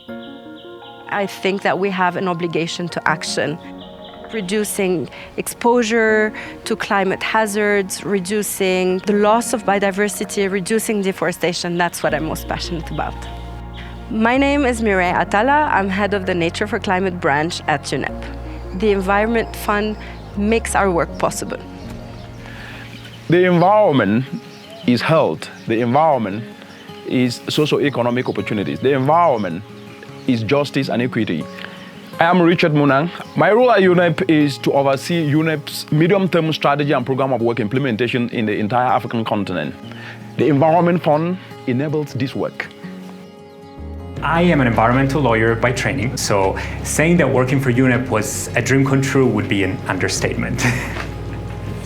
I think that we have an obligation to action. Reducing exposure to climate hazards, reducing the loss of biodiversity, reducing deforestation, that's what I'm most passionate about. My name is Mireille Atala. I'm head of the Nature for Climate branch at UNEP. The Environment Fund makes our work possible. The environment is health. The environment is socio-economic opportunities. The environment is justice and equity. I am Richard Munang. My role at UNEP is to oversee UNEP's medium-term strategy and program of work implementation in the entire African continent. The Environment Fund enables this work. I am an environmental lawyer by training, so saying that working for UNEP was a dream come true would be an understatement.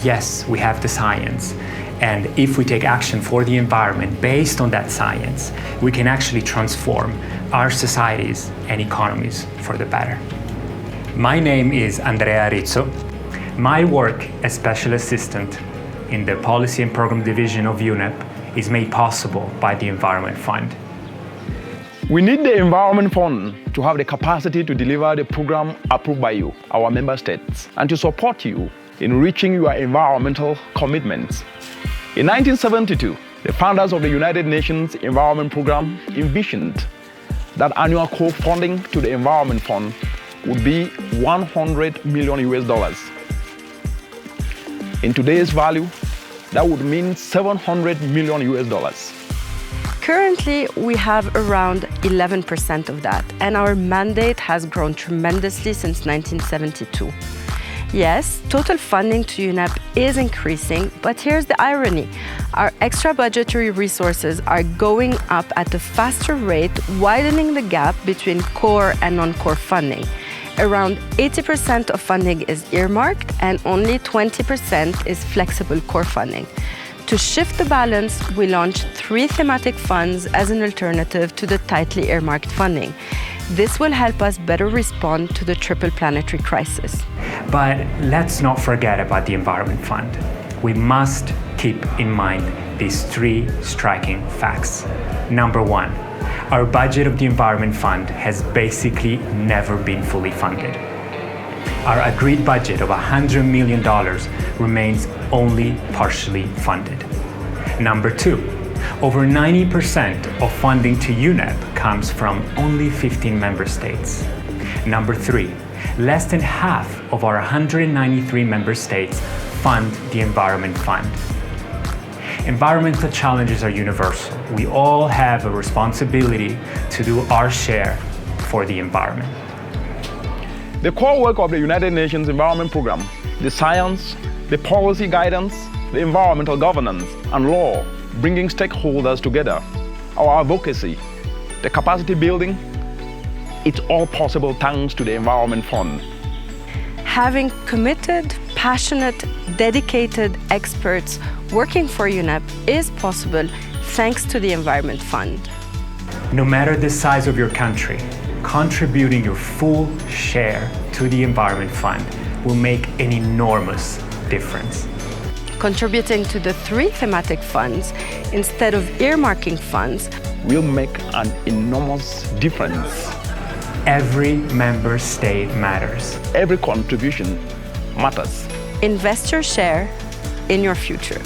Yes, we have the science, and if we take action for the environment based on that science, we can actually transform our societies and economies for the better. My name is Andrea Rizzo. My work as Special Assistant in the Policy and Program Division of UNEP is made possible by the Environment Fund. We need the Environment Fund to have the capacity to deliver the program approved by you, our member states, and to support you in reaching your environmental commitments. In 1972, the founders of the United Nations Environment Program envisioned that annual core funding to the Environment Fund would be $100 million US. In today's value, that would mean $700 million US. Currently, we have around 11% of that, and our mandate has grown tremendously since 1972. Yes, total funding to UNEP is increasing, but here's the irony. Our extra budgetary resources are going up at a faster rate, widening the gap between core and non-core funding. Around 80% of funding is earmarked and only 20% is flexible core funding. To shift the balance, we launched 3 thematic funds as an alternative to the tightly earmarked funding. This will help us better respond to the triple planetary crisis. But let's not forget about the Environment Fund. We must keep in mind these 3 striking facts. Number 1, our budget of the Environment Fund has basically never been fully funded. Our agreed budget of $100 million remains only partially funded. Number 2, over 90% of funding to UNEP comes from only 15 member states. Number 3, less than half of our 193 member states fund the Environment Fund. Environmental challenges are universal. We all have a responsibility to do our share for the environment. The core work of the United Nations Environment Program, the science, the policy guidance, the environmental governance, and law, bringing stakeholders together, our advocacy, the capacity building, it's all possible thanks to the Environment Fund. Having committed, passionate, dedicated experts working for UNEP is possible thanks to the Environment Fund. No matter the size of your country, contributing your full share to the Environment Fund will make an enormous difference. Contributing to the 3 thematic funds instead of earmarking funds will make an enormous difference. Every member state matters. Every contribution matters. Invest your share in your future.